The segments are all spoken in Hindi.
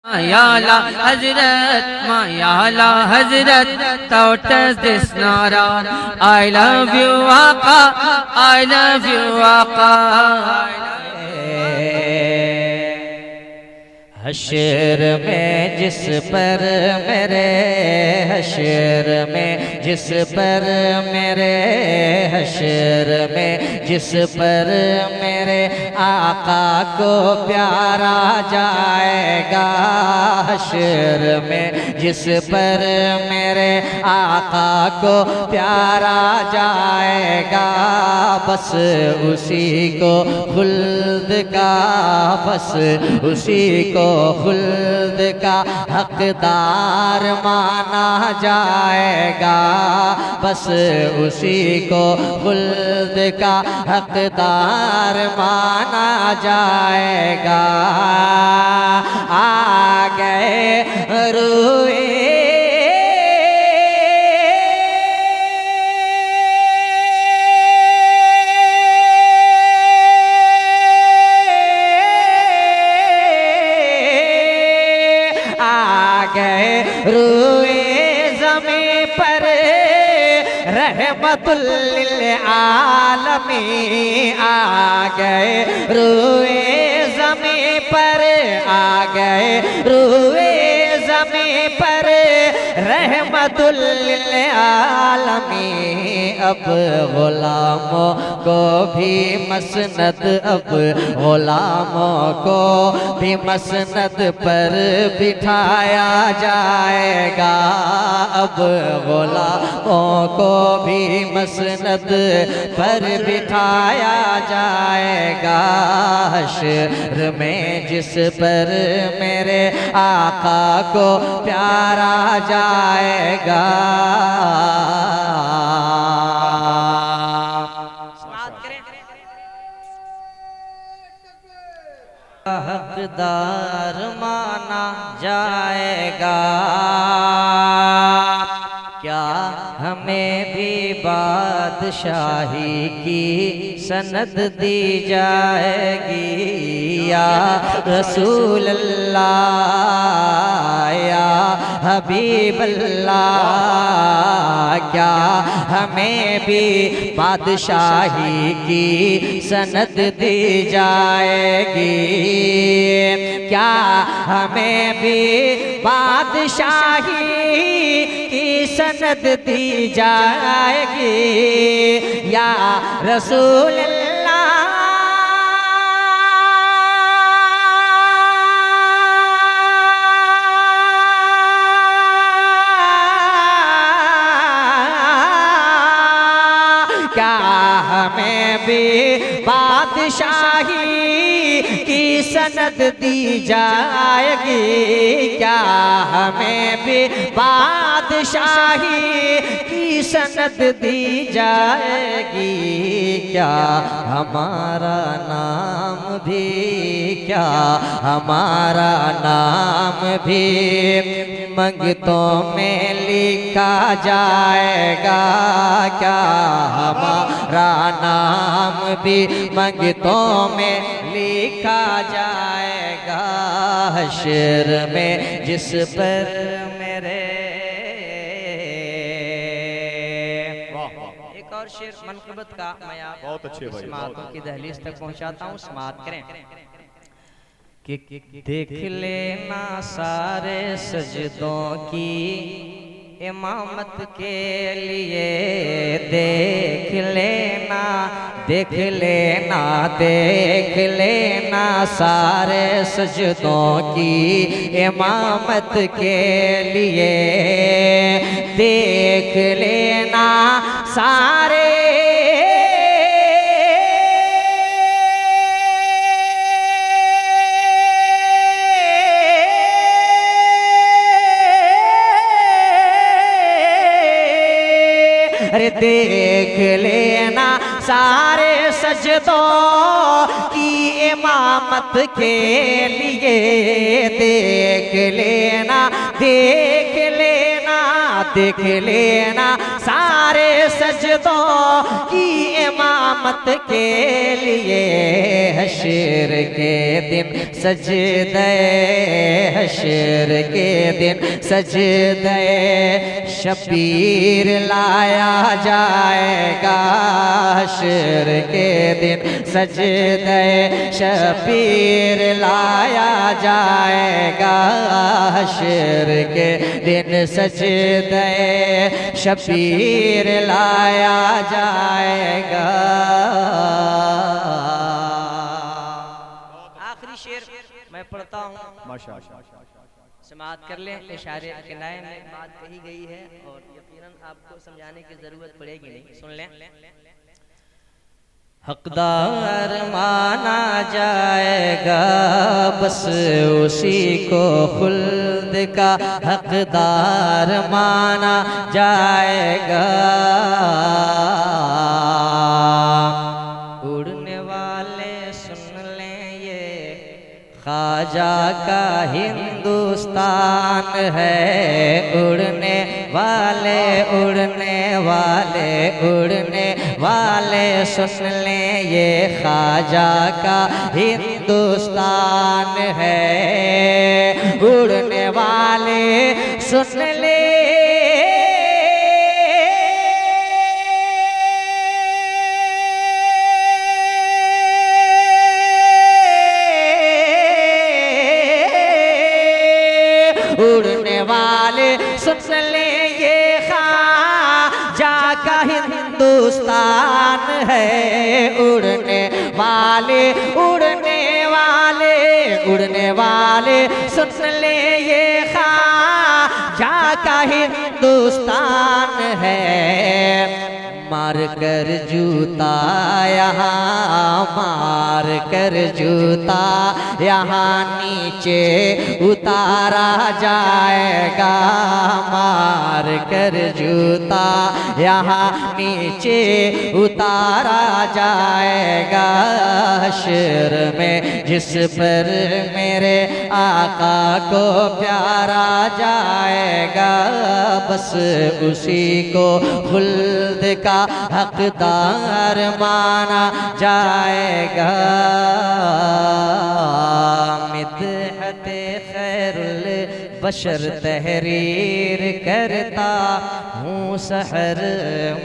Mayala Hazrat, Mayala Hazrat, touches this nara. I love you, Aqa, I love you, Aqa. हशर में जिस पर मेरे हशर में जिस पर मेरे हशर में जिस पर मेरे आका को प्यारा जाएगा हशर में जिस पर मेरे आका को प्यारा जाएगा बस उसी को खुल्द का बस उसी को खुल्द का हकदार माना जाएगा बस उसी को खुल्द का हकदार माना जाएगा आ गए रूए रूए ज़मीं पर रहमतुल लिल आलमीन आ गए रूए ज़मीं पर आ गए रूए ज़मीं पर रहमतुल लिल आलमीन अब गुलामों को भी मसनद अब गुलामों को भी मसनद पर बिठाया जाएगा अब गुलामों को भी मसनद पर बिठाया जाएगा हश्र में जिस पर मेरे आका को प्यारा जाएगा हकदार माना जाएगा क्या हमें भी बादशाही की सनद दी जाएगी या रसूल अल्लाह या हबीब अल्लाह क्या हमें भी बादशाही की सनद दी जाएगी क्या हमें भी बादशाही की सनद दी जाएगी या रसूल क्या हमें भी बादशाही की सनद दी जाएगी क्या हमें भी बादशाही की सनद दी जाएगी क्या हमारा नाम भी क्या हमारा नाम भी मंगतों में लिखा जाएगा क्या हमारा नाम भी मंगतों में लिखा जाएगा हश्र में जिस पर मेरे एक और शेर मनक़बत का मैं आप बहुत अच्छे भाई समाअतों की दहलीज तक पहुंचाता हूँ समाअत करें कि देख लेना सारे सजदों की इमामत के लिए देख लेना देख लेना देख लेना सारे सजदों की इमामत के लिए देख लेना सारे अरे देख लेना सारे सजदों की इमामत के लिए देख लेना देख लेना सारे सजदों की इमामत के लिए हशर के दिन सजदे, हशर के दिन सजदे शबीर लाया जाएगा, हशर के दिन सजदे शबीर लाया जाएगा, हशर के दिन सजदे शबीर लाया जाएगा। आखिरी शेर मैं पढ़ता हूँ, समाअत कर लें। इशारे किनाए में बात कही गई है और यकीनन आपको समझाने की जरूरत पड़ेगी नहीं, सुन लें। हकदार माना जाएगा बस उसी को खुल्द का हकदार माना जाएगा। उड़ने वाले सुन लें ये ख्वाजा का हिंदुस्तान है, उड़ने वाले उड़ने वाले उड़ने वाले सुन लें ये ख्वाजा का हिंदुस्तान है, उड़ने वाले सुन ले उड़ने वाले सुन ले ये ख्वाजा का हिंदुस्तान है, उड़ने वाले उड़ने वाले उड़ने वाले सुन ले ये ख्वाजा का हिंदुस्तान है। मार कर जूता यहाँ, मार कर जूता यहाँ नीचे उतारा जाएगा, मार कर जूता यहाँ नीचे उतारा जाएगा। हश्र में जिस पर मेरे आका को प्यारा जाएगा, बस उसी को खुल्द का हकदार माना जाएगा। मिदहते खैरुल बशर तहरीर करता हूँ सहर,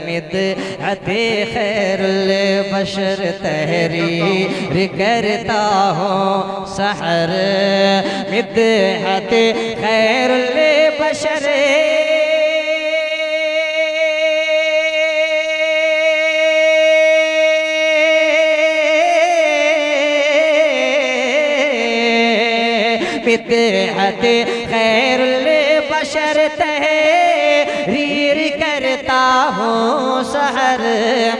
मिदहते खैरुल बशर तहरीर करता हूँ सहर, मिदहते खैरुल बशर मिदहत खैरुल बशर तहरीर करता हूँ सहर,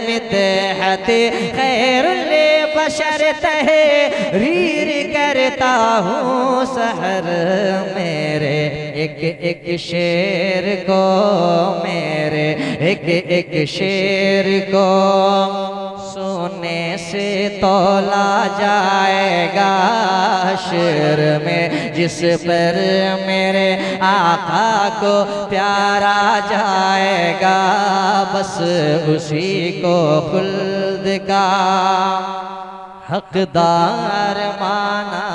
मिदहत खैरुल बशर तहरीर करता हूँ सहर। मेरे एक एक शेर को, मेरे एक एक शेर को सोने से तोला जाएगा। हश्र में जिस पर मेरे आका को प्यारा जाएगा, बस उसी को खुल्द का हकदार माना